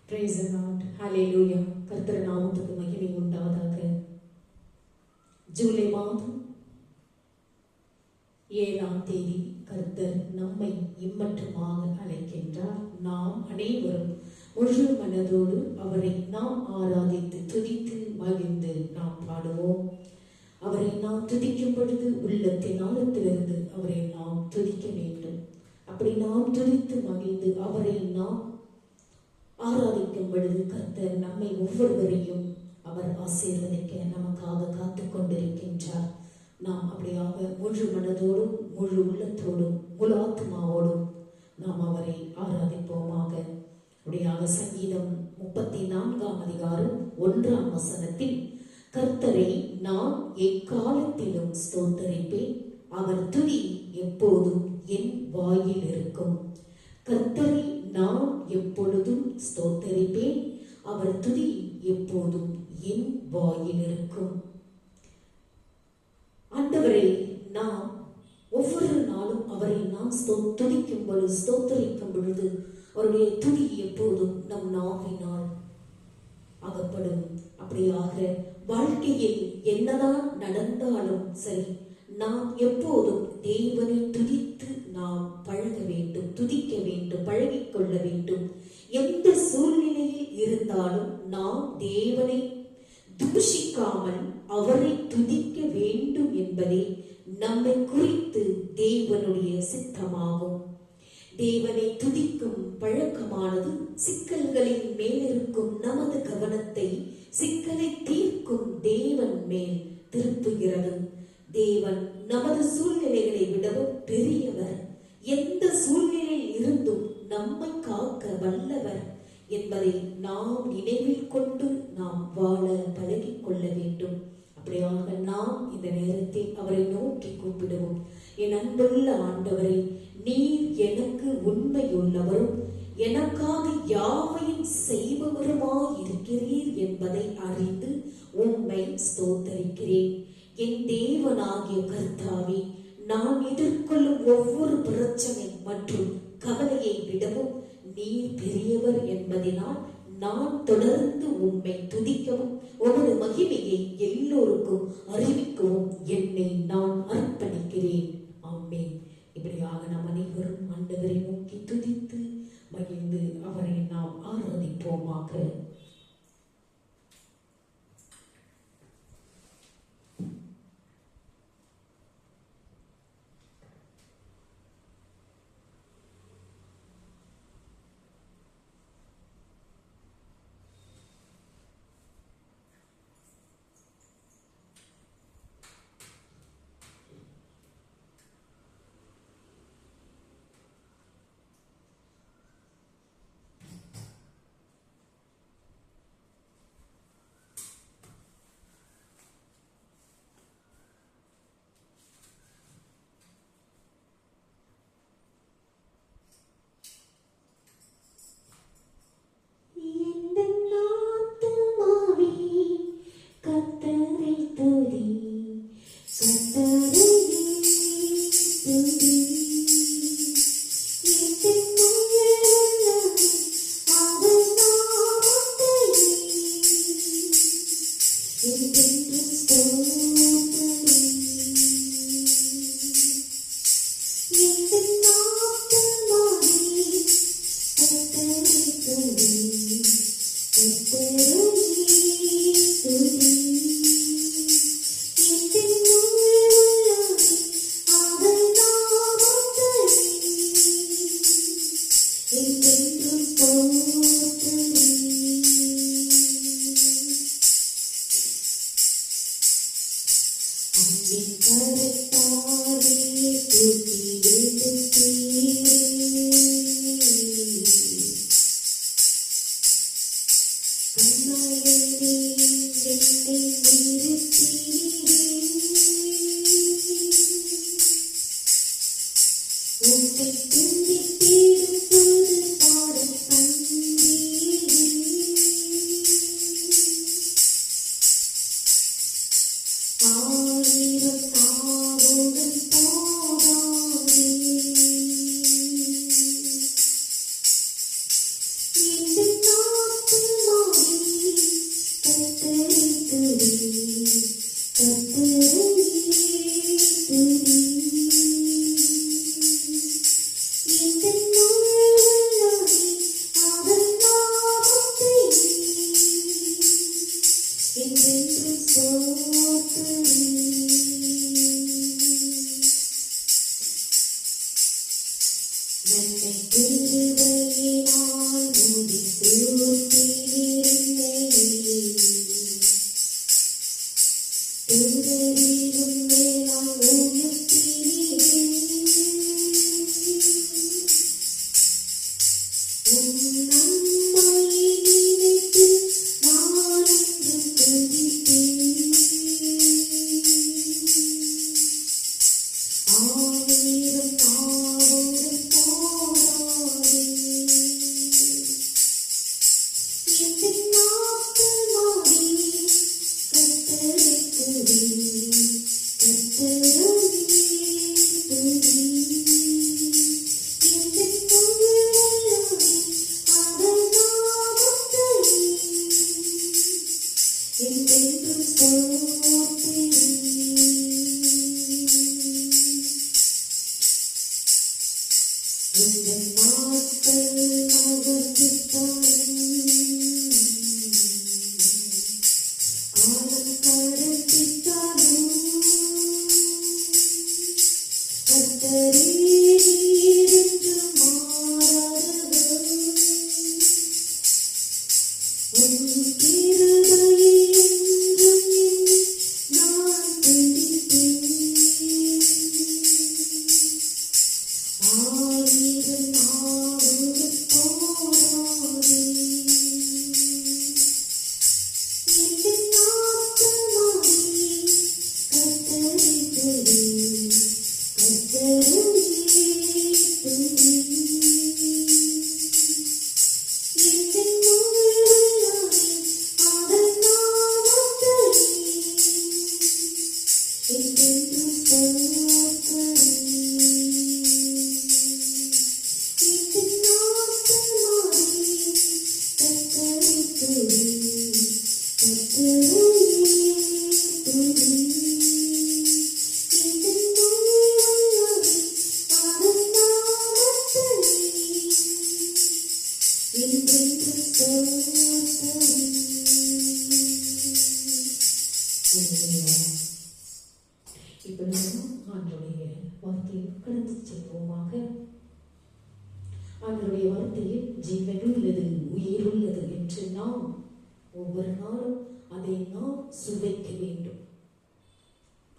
Praise the Lord. Hallelujah. கர்த்தர் நாமத்துக்கு மகிமை உண்டாவதாக. ஜூலை மாதம் 7ஆம் தேதி கர்த்தர் நம்மை இம்மட்டுமாக அழைக்கின்றார். நாம் அனைவரும் முழு மனதோடு அவரை நாம் ஆராதித்து துதித்து மகிழ்ந்து நாம் பாடுவோம். அவரை நாம் துதிக்கும் பொழுது உள்ளத்தின் ஆழத்திலிருந்து அவரை நாம் துதிக்க வேண்டும். அப்படி நாம் துதித்து மகிழ்ந்து அவரை நாம் ஆராதிக்கும் பொழுது கர்த்தர் நம்மை ஒவ்வொருவரையும் அவர் ஆசீர்வதிக்க நமக்காக காத்து கொண்டிருக்கின்றார். நாம் அப்படியாக முழு மனதோடும் முழு உள்ளத்தோடும் முழு ஆத்மாவோடும் நாம் அவரை ஆராதிப்போமாக. அப்படியாக சங்கீதம் 34ஆம் அதிகாரம் 1ஆம் வசனத்தில் கர்த்தரை நான் எக்காலத்திலும் ஸ்தோத்தரிப்பேன், அவர் துதி எப்போதும் என் வாயில் இருக்கும். கர்த்தரை நான் எப்பொழுதும் ஸ்தோத்தரிப்பேன், அவர் துதி எப்போதும் என் வாயில் இருக்கும். ஆண்டவரை நாம் ஒவ்வொரு நாளும் அவரை நாம் துதிக்கும் பொழுது ஸ்தோத்தரிக்கும் பொழுது அவருடைய துதி எப்போதும் நம் நாவினால் அகப்படும். அப்படியாக வாழ்க்கையில் என்னதான் நடந்தாலும் சரி, நாம் எப்போதும் தேவனை துதித்து நாம் பழக வேண்டும், துதிக்க வேண்டும், பழகிக்கொள்ள வேண்டும். எந்த சூழ்நிலையில் இருந்தாலும் நாம் தேவனை தூஷிக்காமல் அவரை துதிக்க வேண்டும் என்பதே நம்மை குறித்து தேவனுடைய சித்தமாகும். தேவனை துதிக்கும் பழக்கமானது சிக்கல்களின் மேலிருக்கும் நமது கவனத்தை சிக்கலை தீர்க்கும் தேவன் மேல் திருப்புகிறது. தேவன் நமது சூழ்நிலைகளை விடவும் பெரியவர், எந்த சூழ்நிலையில் இருந்தும் நம்மை காக்க வல்லவர் என்பதை நாம் நினைவில் கொண்டு நாம் வாழ பழகிக் கொள்ள வேண்டும். அப்படியாக நாம் இந்த நேரத்தில் அவரை நோக்கி கூப்பிடுவோம். என் அன்புள்ள ஆண்டவரே, நீர் எனக்கு உண்மையுள்ளவரும் எனக்காக யாவையும் செய்பவருமாயிருக்கிறீர் என்பதை அறிந்து உம்மை ஸ்தோத்தரிக்கிறேன். என் தேவனாகிய கர்த்தாவே, நான் எதிர்கொள்ளும் ஒவ்வொரு பிரச்சனை மற்றும் கவலையை விடவும் நீர் பெரியவர் என்பதனால் நான் தொடர்ந்து உம்மை துதிக்கவும் உமது மகிமையை எல்லோருக்கும் அறிவிக்கவும் என்னை நான் அர்ப்பணிக்கிறேன். ஆமென். இப்படியாக நாம் அனைவரும் ஆண்டவரை நோக்கி துதித்து மகிழ்ந்து அவரை நாம் ஆராதிப்போமாக. In the ஆண்டவருடைய வார்த்தையில் ஜீவனுள்ளது உயிருள்ளது என்று நாம் ஒவ்வொரு நாளும் அதை நாம் சுவைக்க வேண்டும்.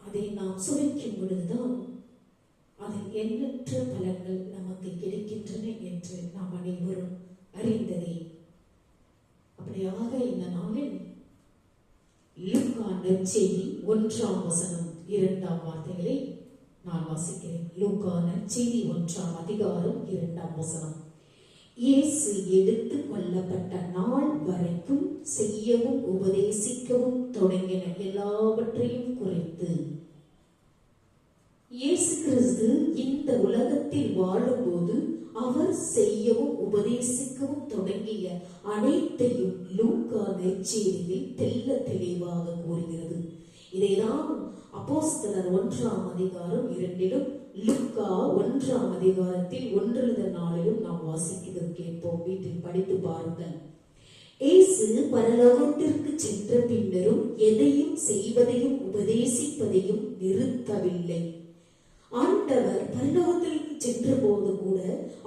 அதை நாம் சுவைக்கும் பொழுதுதான் அதில் எண்ணற்ற பலன்கள் நமக்கு கிடைக்கின்றன என்று நாம் அனைவரும் அறிந்ததே. அப்படியாக இந்த நாளில் லூக்கா நற்செய்தி 1ஆம் வசனம் 2ஆம் வார்த்தைகளை நான் வாசிக்கிறேன். லூக்கா நற்செய்தி 1ஆம் அதிகாரம் 2ஆம் வசனம். இயேசு எடுத்துக் கொள்ளப்பட்ட நாள் வரைக்கும் செய்யவும் உபதேசிக்கவும் தொடங்கின எல்லாவற்றையும் குறித்து. இயேசு கிறிஸ்து இந்த உலகத்தில் வாழும்போது அவர் செய்யவும் உபதேசிக்கவும் தொடங்கிய அனைத்தையும் லூக்கா நற்செய்தியில் தெள்ள தெளிவாக கூறுகிறது. இதைதான் அப்போஸ்தலர் 1ஆம் அதிகாரம் 2லும் லூக்கா 1ஆம் அதிகாரத்தில் 1-4 நாம் வாசிக்கிறது கேட்போம். வீட்டில் படித்து பாருங்கள். இயேசு பரலோகத்திற்கு சென்ற பின்னரும் எதையும் செய்வதையும் உபதேசிப்பதையும் நிறுத்தவில்லை. ஆண்டவர் பரலோகத்திற்கு சென்ற போது கூட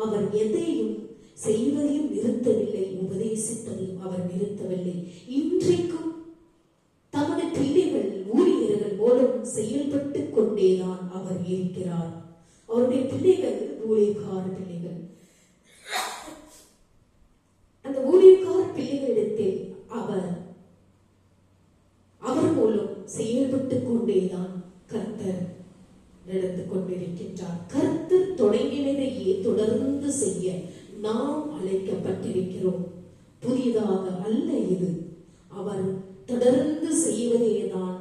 அவர் எதையும் செய்வதையும் நிறுத்தவில்லை, உபதேசிப்பதையும் அவர் நிறுத்தவில்லை. இன்றைக்கும் தமது பிள்ளைகள் ஊழியர்கள் மூலம் செயல்பட்டு கொண்டேதான் அவர் இருக்கிறார். அவருடைய பிள்ளைகள் ஊழியக்கார பிள்ளைகள். அந்த ஊழியக்கார பிள்ளைகளிடத்தில் அவர் மூலம் செயல்பட்டு கொண்டேதான் கர்த்தர் நடந்து கொண்டிருக்கின்றார். கர்த்தர் தொடங்கினதையே தொடர்ந்து செய்ய நாம் அழைக்கப்பட்டிருக்கிறோம். புதிதாக அல்ல இது. அவர் தொடர்ந்து செய்வதே தான்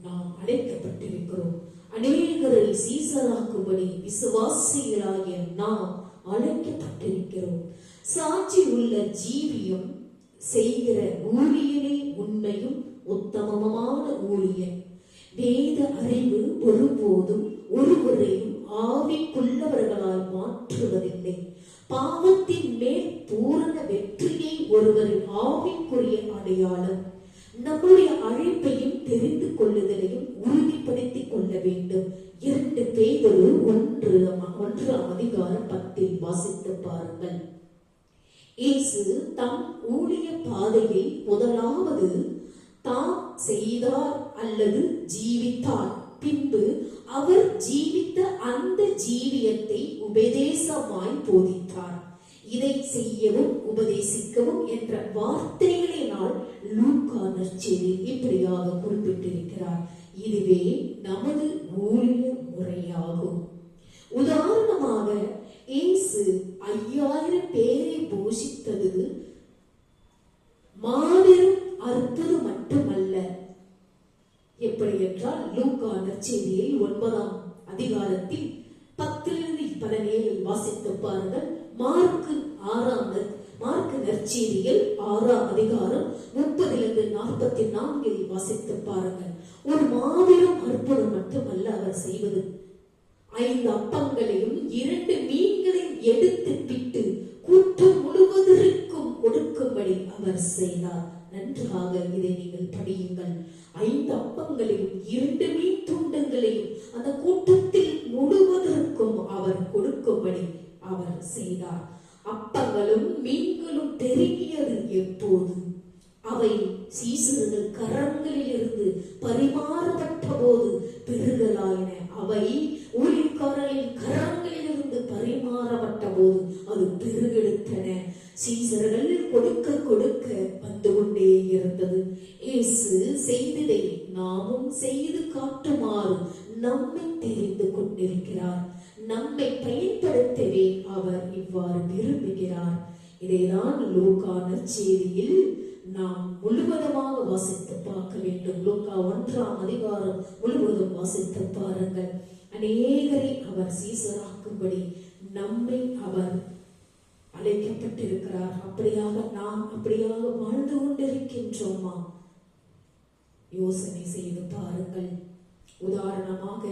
நாம் அழைக்கப்பட்டிருக்கிறோம். அநேகரை சீசராக்கும்படி விசுவாசிகளாகிய நாம் அழைக்கப்பட்டிருக்கிறோம். சாட்சி உள்ள ஜீவியம் செய்கிற ஊழியனே உண்மையும் உத்தமமான ஊழியன். வேத அறிவு ஒருபோதும் ஒருவரையும் ஆவிக்குள்ளவர்களால் மாற்றுவதில்லை. பாவத்தின் மேல் பூரண வெற்றியை ஒருவரின் ஆவிக்குரிய அடையாளம். நம்முடைய அழைப்பையும் தெரிந்து கொள்ளுதலையும் உறுதிப்படுத்திக் கொள்ள வேண்டும். 2 பேதுரு 1:10 வாசித்து பாருங்கள். இயேசு தம் ஊழிய பாதையை முதலாவது தாம் செய்தார் அல்லது ஜீவித்தார். பின்பு அவர் ஜீவித்த அந்த ஜீவியத்தை உபதேசமாய் போதித்தார். இதை செய்யவும் உபதேசிக்கவும் என்ற வார்த்தைகளினால் லூக்கா நற்செய்தி இப்படியாக குறிப்பிட்டிருக்கிறார். இதுவே நமது ஊழிய முறையாகும். உதாரணமாக இயேசு 5000 பேரை போஷித்தது மாபெரும் அற்புதம் மட்டுமல்ல. எப்படி என்றால் லூக்கா நற்செய்தியில் 9ஆம் அதிகாரத்தில் 10-17 வாசித்து பாருங்கள். மார்க்கு நற்செய்தியில் 6ஆம் அதிகாரம் 30-44 வாசித்து பாருங்கள். ஒரு மாபெரும் அற்புதம் மட்டுமல்ல அவர் செய்வது. 5 அப்பங்களையும் 2 மீன்களையும் எடுத்து பிட்டு கூட்டம் முழுவதற்கும் கொடுக்கும்படி அவர் செய்தார். நன்றாக இதை நீங்கள் படியுங்கள். 5 அப்பங்களையும் 2 மீன் துண்டங்களையும் அந்த கூட்டத்தில் முழுவதற்கும் அவர் கொடுக்கும்படி அவர் செய்தார். அப்பங்களும் மீன்களும் பெருகியது எப்போது? அவை சீசர்கள் கரங்களில் இருந்து பரிமாறப்பட்ட போது பெருகலாயின. அவை ஊழியக்காரர்களின் கரங்களில் இருந்து பரிமாறப்பட்ட போது அது பெருகெடுத்தன. சீசர்கள் கொடுக்க கொடுக்க வந்து கொண்டே இருந்தது. இயேசு செய்ததை நாமும் செய்து காட்டுமாறு நம்மை தெரிந்து கொண்டிருக்கிறார். நம்மை பயன்படுத்தவே அவர் இவ்வாறு விரும்புகிறார். இதைதான் லூக்கா நற்செய்தியில் நாம் முழுவதுமாக வாசித்து பார்க்க வேண்டும். லூக்கா 1ஆம் அதிகாரம் முழுவதும் வாசித்து பாருங்கள். அநேகரை அவர் சீசராக்கும்படி நம்மை அவர் அழைக்கப்பட்டிருக்கிறார். நாம் அப்படியாக வாழ்ந்து கொண்டிருக்கின்றோமா? யோசனை செய்து பாருங்கள். உதாரணமாக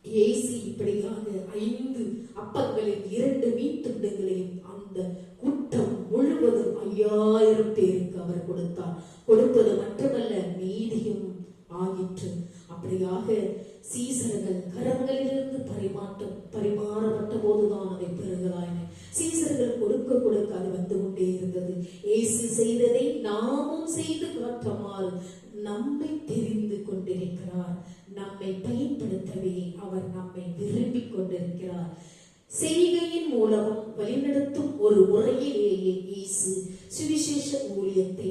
இயேசு இப்படியாக 5 அப்பங்களையும் 2 மீன் துண்டுகளையும் அந்த கூட்டம் முழுவதும் 5000 பேருக்கு அவர் கொடுத்தார். கொடுப்பது மட்டுமல்ல, மீதியும் ஆயிற்று. அப்படியாக சீசர்கள் கரங்களிலிருந்து பரிமாறப்பட்ட போதுதான் அதை பெறுகிறாயின. சீசர்கள் கொடுக்க கொடுக்க அது வந்து கொண்டே இருந்தது. இயேசு செய்ததை நாமும் செய்து காட்டுமாறு நம்மை தெரிந்து கொண்டிருக்கிறார். நம்மை பயன்படுத்தவே அவர் நம்மை விரும்பிக் கொண்டிருக்கிறார். செய்கையின் மூலமும் வழிநடத்தும் ஒரு முறையிலேயே இயேசு சுவிசேஷ ஊழியத்தை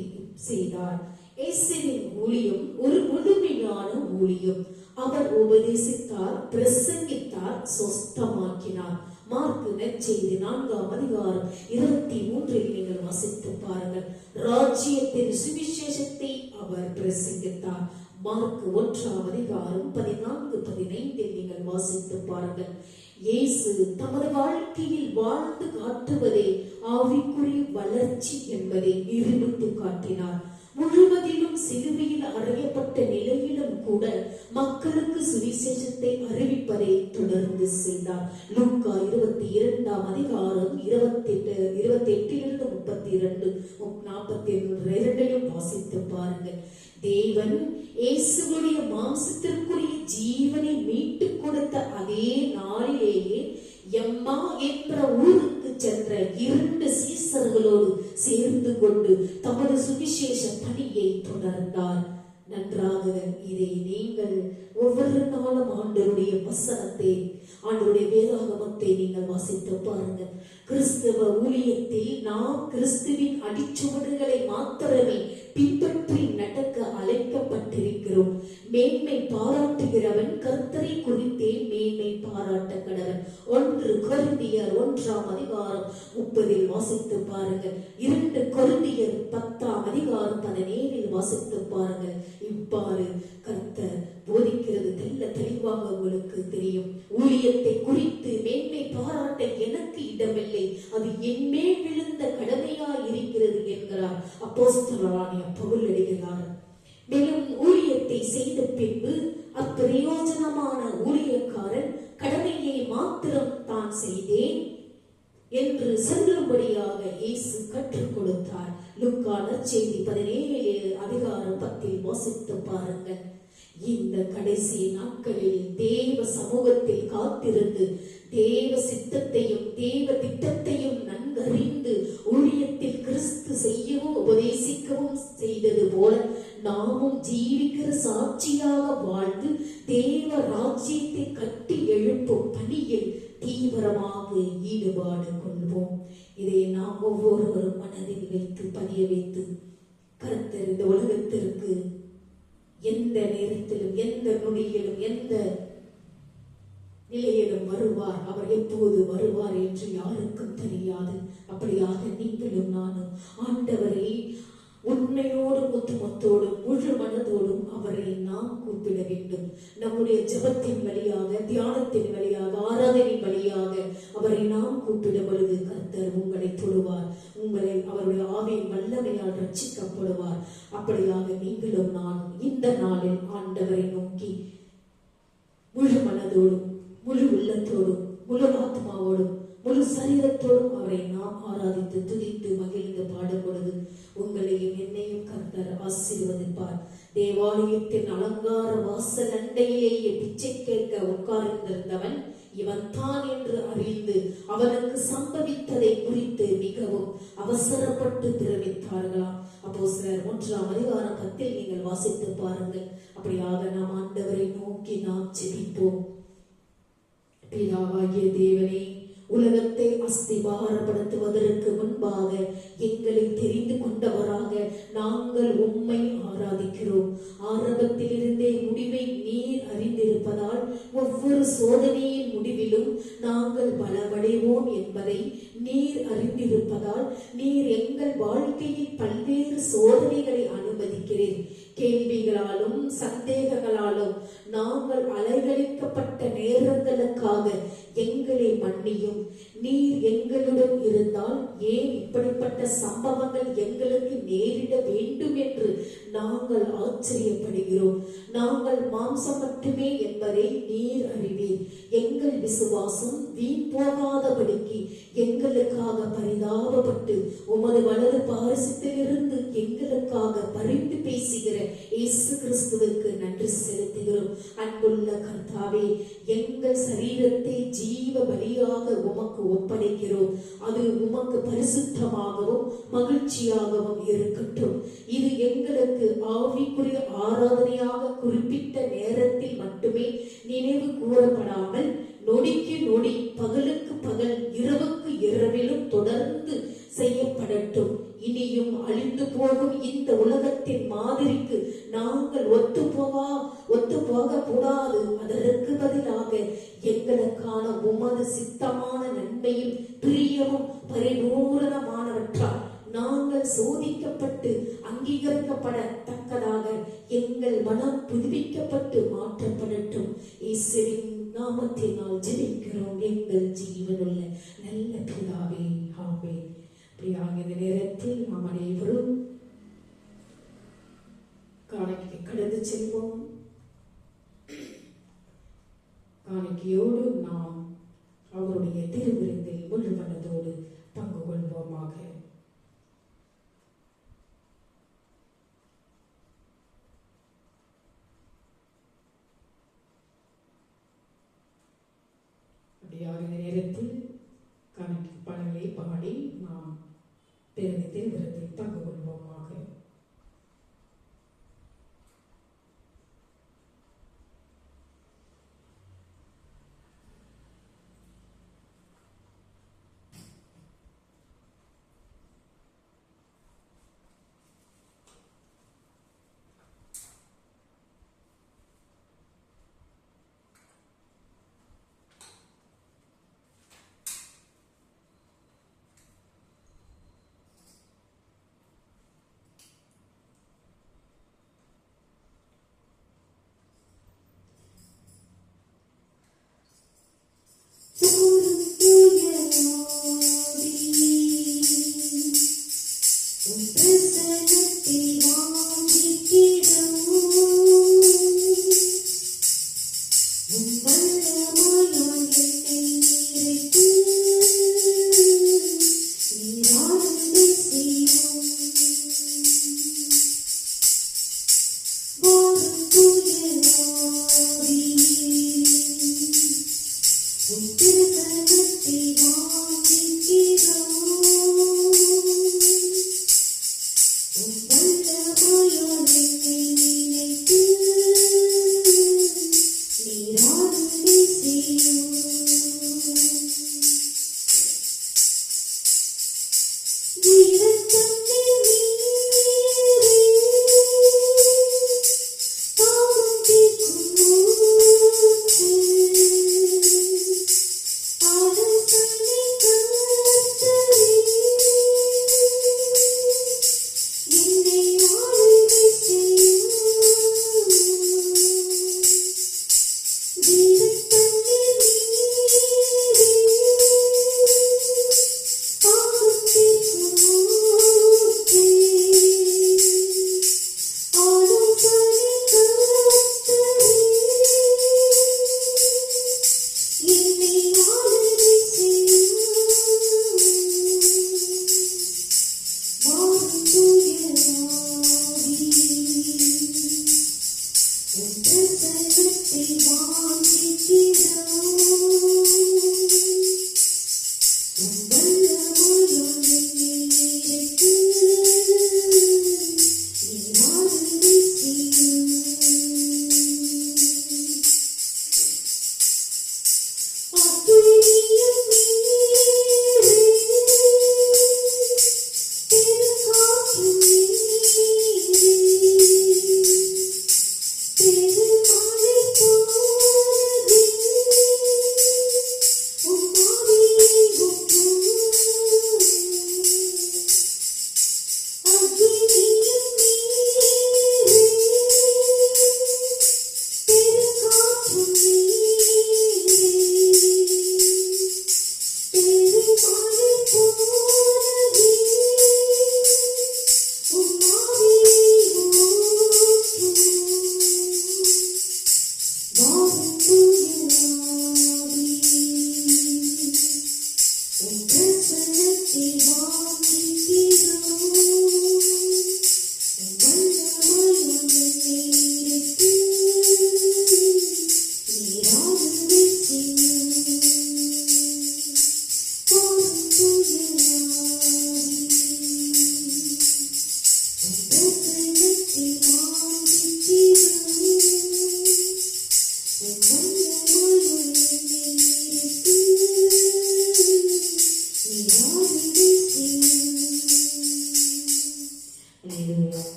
செய்தார். இயேசுவின் ஊழியம் ஒரு முழுமையான ஊழியம். அவர் உபதேசித்தார், பிரசங்கித்தார், சொஸ்தமாக்கினார். மார்க்கு நற்செய்தி 4ஆம் அதிகாரம் 23 நீங்கள் வாசித்து பாருங்கள். ராஜ்யத்தின் சுவிசேஷத்தை அவர் பிரசங்கித்தார். மார்க்கு 1ஆம் அதிகாரம் 14-15 நீங்கள் வாசித்து பாருங்கள். இயேசு தமது வாழ்க்கையில் வாழ்ந்து காட்டுவதே ஆவிக்குரிய வளர்ச்சி என்பதை நிரூபித்து காட்டினார். முழுவதிலும் சிலுவையில் அறையப்பட்ட நிலையிலும் கூட மக்களுக்கு சுவிசேஷத்தை அறிவிப்பதை தொடர்ந்து செய்தார். லூக்கா 22ஆம் அதிகாரம் 28-32-42 வாசித்து பாருங்கள். தேவன் இயேசுவுடைய மாம்சத்திற்குரிய ஜீவனை மீட்டுக் கொடுத்த அதே நாளிலேயே எம்மா என்ற ஊருக்கு சென்ற 2 சீசர்களோடு சேர்ந்து கொண்டு தமது சுவிசேஷ பணியை தொடர்ந்தார். நன்றாக இதை நீங்கள் ஒவ்வொரு நாளும் ஆண்டவருடைய வசனத்தை, ஆண்டவருடைய வேதாகமத்தை நீங்கள் வாசித்து பாருங்கள். கிறிஸ்தவ ஊழியத்தில் நாம் கிறிஸ்துவின் அடிச்சுவடுகளை மாத்திரமே பின்பற்றி நடக்க அழைக்கப்பட்டிருக்கிறோம். மேன்மை பாராட்டுகிறவன் கர்த்தரை குறித்தே மேன்மை பாராட்ட கடவன். 1 கொரிந்தியர் 1ஆம் அதிகாரம் 30 வாசித்து பாருங்கள். 2 கொரிந்தியர் 10ஆம் அதிகாரம் 17 வாசித்து பாருங்கள். இவ்வாறு கர்த்தர் போதிக்கிறது தெளிவாக உங்களுக்கு தெரியும். ஊழியத்தை குறித்து மேன்மை பாராட்ட எனக்கு இடமில்லை, அது என்மேல் விழுந்த கடமையா இருக்கிறது என்கிற என்கிறார் அப்போஸ்தலனாகிய பவுல் எழுதுகிறார். மேலும் ஊழியத்தை செய்த பின்பு அப்பிரயோஜனமான ஊழியக்காரன் கடமையை மாத்திரம் தான் செய்தேன் என்று சொல்லும்படியாக இயேசு கற்றுக் கொடுத்தார். லூக்கா நற்செய்தி 17:10 வாசித்து பாருங்கள். இந்த கடைசி நாட்களில் தேவ சமூகத்தில் காத்திருந்து தேவ சித்தத்தையும் தேவ திட்டத்தையும் நன்கறிந்து ஊழியத்தில் கிறிஸ்து செய்யவும் உபதேசிக்கவும் செய்தது போல நாமும் ஜீவிக்கிற சாட்சியாக வாழ்ந்து தேவ ராஜ்யத்தை கட்டி எழுப்பும் பணியில் தீவிரமாக ஈடுபாடு கொள்வோம். இதை நாம் ஒவ்வொருவரும் மனதில் வைத்து பதிய வைத்து கர்த்தர் இந்த உலகத்திற்கு எந்த நேரத்திலும் எந்த நொடியிலும் எந்த நிலையிலும் வருவார். அவர் எப்போது வருவார் என்று யாருக்கும் தெரியாது. அப்படியாக நீங்களும் நானும் ஆண்டவரை உண்மையோடும் ஒத்துமத்தோடும் முழு மனதோடும் அவரை நாம் கூப்பிட வேண்டும். நம்முடைய ஜெபத்தின் வழியாக, தியானத்தின் வழியாக, ஆராதனையின் வழியாக அவரை நாம் கூப்பிடும் பொழுது கர்த்தர் உங்களை தொடுவார். உங்களை அவருடைய ஆவியின் வல்லமையால் ரட்சிக்கப்படுவார். அப்படியாக நீங்களும் நானும் இந்த நாளில் ஆண்டவரை நோக்கி முழு மனதோடும் முழு உள்ளத்தோடும் முழு ஆத்மாவோடும் முழு சரீரத்தோடும் அவரை நாம் ஆராதித்து துதித்து மகிழ்ந்து பாடும் பொழுது உங்களையும் என்னையும் கர்த்தர் ஆசீர்வதிப்பார். தேவாலயத்தின் அலங்கார வாசல் அண்டையிலேயே பிச்சை கேட்க உட்கார்ந்திருந்தவன் இவன் தான் என்று அறிந்து அவனுக்கு சம்பவித்ததை குறித்து மிகவும் அவசரப்பட்டு தெரிவித்தார்களாம். அப்போஸ்தலர் 1:10 நீங்கள் வாசித்து பாருங்கள். அப்படியாக நாம் ஆண்டவரை நோக்கி நாம் ஜெபிப்போம். பிதாவாகிய தேவனே, உலகத்தை அஸ்திபாரப்படுத்துவதற்கு முன்பாக எங்களை தெரிந்து கொண்டவராக நாங்கள் உம்மை ஆராதிக்கிறோம். ஆரம்பத்திலிருந்தே முடிவை நீர் அறிந்திருப்பதால் ஒவ்வொரு சோதனையின் முடிவிலும் நாங்கள் பலமடைவோம் என்பதை நீர் அறிந்திருப்பதால் நீர் எங்கள் வாழ்க்கையில் பல்வேறு சோதனைகளை அனுமதிக்கிறீர். கேள்விகளாலும் சந்தேகங்களாலும் நாங்கள் அலைகழிக்கப்பட்ட நேரங்களுக்காக எங்களை மன்னியும். நீர் எங்களுடன் இருந்தால் ஏன் இப்படிப்பட்ட சம்பவங்கள் எங்களுக்கு நேரிட வேண்டும் என்று நாங்கள் ஆச்சரியப்படுகிறோம். நாங்கள் மாம்சம் மட்டுமே என்பதை நீர் அறிவீர். எங்கள் விசுவாசம் வீண் போகாதபடிக்கு எங்களுக்காக பரிதாபப்பட்டு உமது வலது பாரிசத்திலிருந்து எங்களுக்காக பரிந்து பேசுகிற இயேசு கிறிஸ்துவுக்கு நன்றி செலுத்துகிறோம். அன்புள்ள கர்த்தாவே, எங்கள் சரீரத்தை ஜீவ பலியாக உமக்கு ஒப்படைக்கிறோம். அது உமக்கு பரிசுத்தமாகவும் மகிழ்ச்சியாகவும் இருக்கட்டும். இது எங்களுக்கு ஆவிக்குரிய ஆராதனையாக குறிப்பிட்ட நேரத்தில் மட்டுமே நினைவு கூறப்படாமல் நொடிக்கு நொடி, பகலுக்கு பகல், இரவுக்கு இரவிலும் தொடர்ந்து செய்யப்படட்டும். இனியும் அழிந்து போகும் இந்த உலகத்தின் மாதிரிக்கு நாங்கள் ஒத்து போக கூடாது. அதற்கு பதிலாக எங்களுக்கான உமது சித்தமான நன்மையும் பிரியமும் பரிபூரணமானவற்றால் நாங்கள் சோதிக்கப்பட்டு அங்கீகரிக்கப்படத்தக்கதாக எங்கள் மனம் புதுப்பிக்கப்பட்டு மாற்றப்படட்டும். இயேசுவின் நாமத்தினால் ஜெபிக்கிறோம் எங்கள் ஜீவனுள்ள நல்ல பிதாவே, ஆமென். அப்படியாக இந்த நேரத்தில் நாம் அனைவரும் காணிக்கை கடந்து செல்வோம். காணிக்கையோடு நாம் அவருடைய திருவிருந்தில் முழு மனதோடு பங்கு கொள்வோமாக. அப்படியாக இந்த நேரத்தில் காணிக்கை பாடலை பாடி நாம் பிறகு திருவிருந்தில் பங்கு கொள்வோமாக.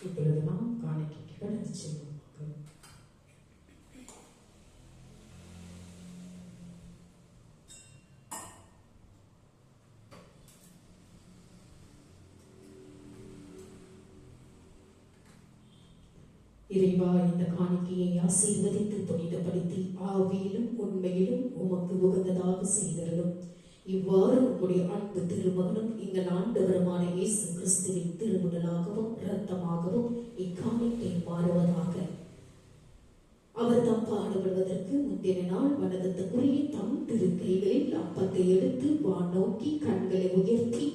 இப்பொழுது நாம் காணிக்கைக்கு கடந்து செல்வோம். இறைவா, இந்த காணிக்கையை ஆசீர்வதித்து புனிதப்படுத்தி ஆவியிலும் உண்மையிலும் உமக்கு உகந்ததாக செய்தருளும். இவ்வாறு உம்முடைய அன்பு திருமகனும் எங்கள் ஆண்டவருமான இயேசு கிறிஸ்துவின் திருமுடலாகவும் இரத்தமாகவும் இக்காணிக்கை மாறுவதாக. அவர் தம் பாடுபடுவதற்கு முந்தின நாள் வணக்கத்துக்குரிய தம் திருக்கைகளில் அப்பத்தை எடுத்து வானோக்கி கண்களை உயர்த்தி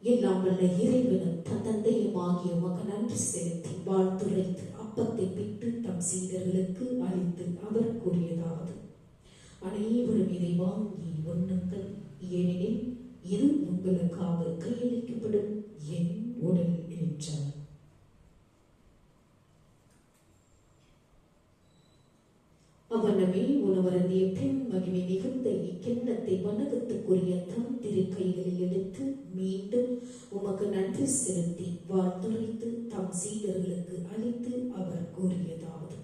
எல்லாம் வல்ல இறைவனும் தந்தையும் ஆகிய உமக்கு நன்றி செலுத்தி வாழ்த்துரைத்து அப்பத்தை பிட்டு தம் சீடர்களுக்கு அளித்து அவர் கூறியதாவது: அனைவரும் இதை வாங்கி உண்ணுங்கள், ஏனெனில் இது உங்களுக்காக கையளிக்கப்படும் என் உடல் என்றார். அவனமே உணவருந்திய பின் மகிமை மிகுந்த இக்கிண்ணத்தை வணக்கத்துக்குரிய தம் திருக்கைகளில் எடுத்து மீண்டும் உமக்கு நன்றி செலுத்தி வாழ்த்துரைத்து தம் சீடர்களுக்கு அளித்து அவர் கூறியதாவது: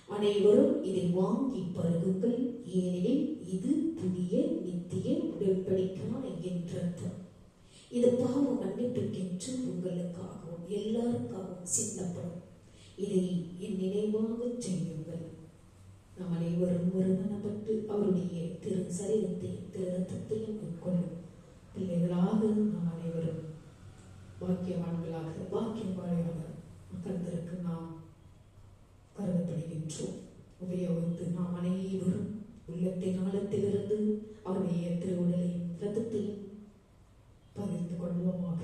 அனைவரும் இதை வாங்கி பருகுங்கள், ஏனெனில் இது புதிய நித்திய உடன்படிக்கையான என் இரத்தம். இது பாவ மன்னிப்புக்கென்று உங்களுக்காகவும் எல்லாருக்காகவும் சிந்தப்படும். இதை என் நினைவாக செய்யுங்கள். நாம் அனைவரும் ஒருமனப்பட்டு அவருடைய திரு சரீரத்தையும் திரு ரத்தத்தையும் உட்கொள்ளும் பிள்ளைகளாக நாம் அனைவரும் பாக்கியவான்களாக பாக்கியவாளையாக கர்த்தருக்கு நாம் கருதப்படுகின்றோம். உபயோகித்து நாம் அனைவரும் உள்ளத்தின் ஆழத்திலிருந்து அவருடைய திருவுடலையும் ரத்தத்தையும் பகிர்ந்து கொள்வோமாக.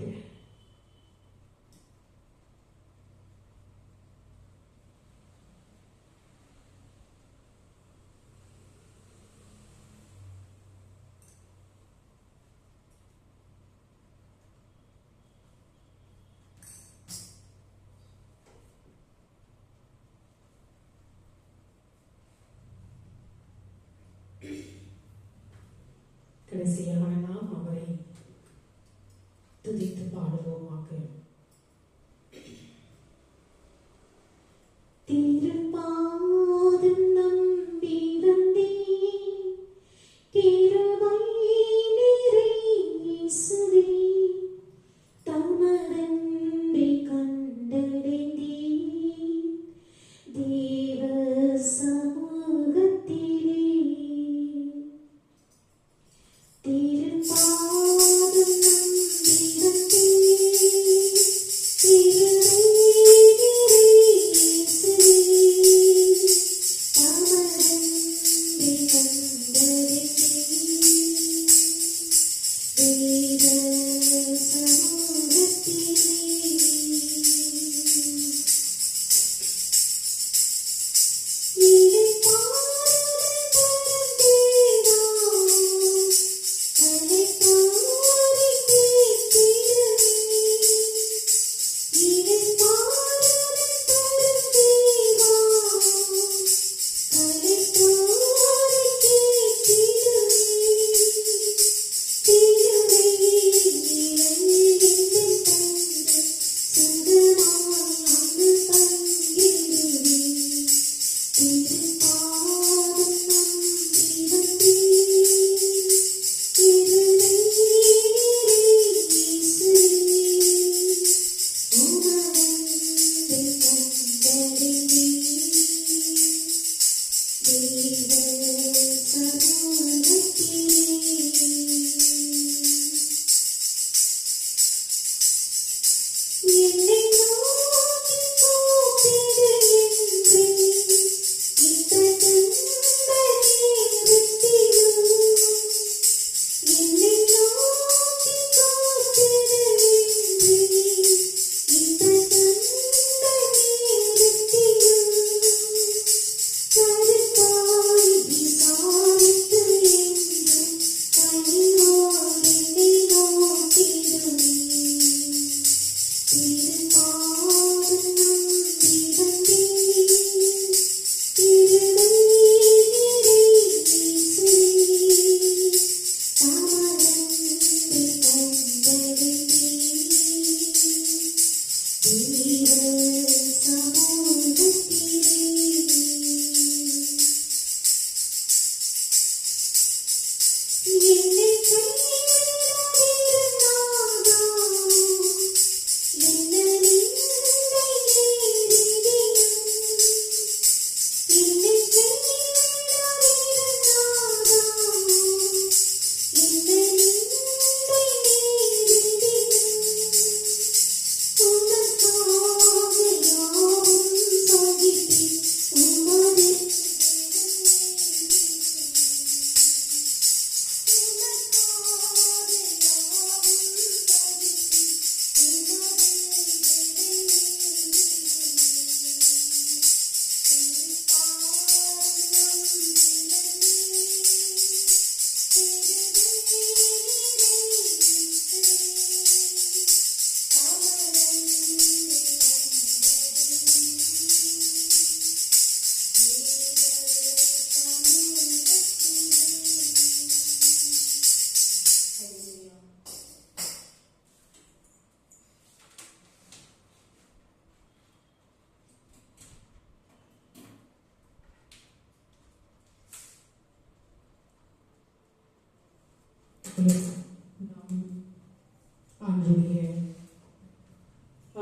கடைசியாக நாம் அவரை துதித்து பாடுவோமாக. திருப்பாதம் நம்பி வந்தேன், கிருபை நிறை இயேசுவே, தமதன்பை கண்டடைந்தேன் தேவ சமூகத்திலே. திருப்பாதம் நம்பி வந்தேன், கிருபை நிறை இயேசுவே, தமதன்பை கண்டடைந்தேன் தேவ சமூகத்திலே.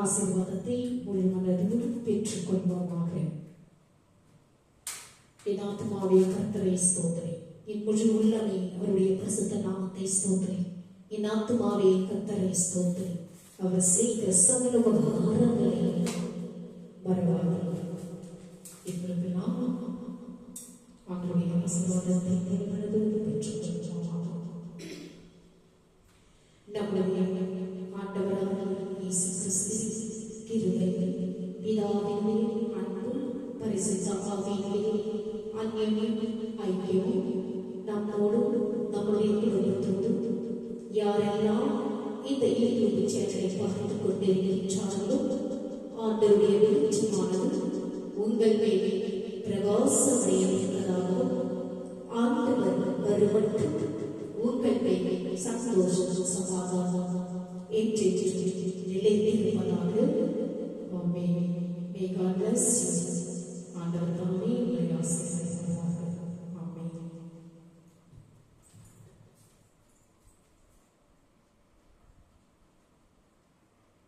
ஆசீர்வாதத்தை முழு மனதோடு பெற்றுக்கொள்வோம். என் ஆத்மாவே கர்த்தரை ஸ்தோத்திரி, என் முழு உள்ளமே அவருடைய பரிசுத்த நாமத்தை ஸ்தோத்திரி. என் ஆத்மாவே கர்த்தரை ஸ்தோத்திரி, அவர் செய்த சகல உபகாரங்களை மறவாதே. இப்பொழுது நாம் அவருடைய ஆசீர்வாதத்தை பெற்றுக்கொள்வோம். நம்முடைய ஆண்டவராகிய இயேசு கிறிஸ்துவின் கிருபை, பிதாவின் அன்பு, பரிசுத்த ஆவியின் அன்பின் ஐக்கியம் நம்மோடும் நம்முடைய குடும்பத்தோடும் யாரெல்லாம் இந்த யூடியூப் சேனலை பார்த்து கொண்டிருக்கின்றார்களோ ஆண்டவருடைய வெளிச்சமானது உங்கள் மேலே பிரகாசமடையதாகவும் ஆண்டவர் வருவதற்கு உங்கள் மேலே சந்தோஷம் சமாதானம் என்று நிலைத்திருப்பதாக. ஆமென். May God bless you. ஆண்டவர் தாமே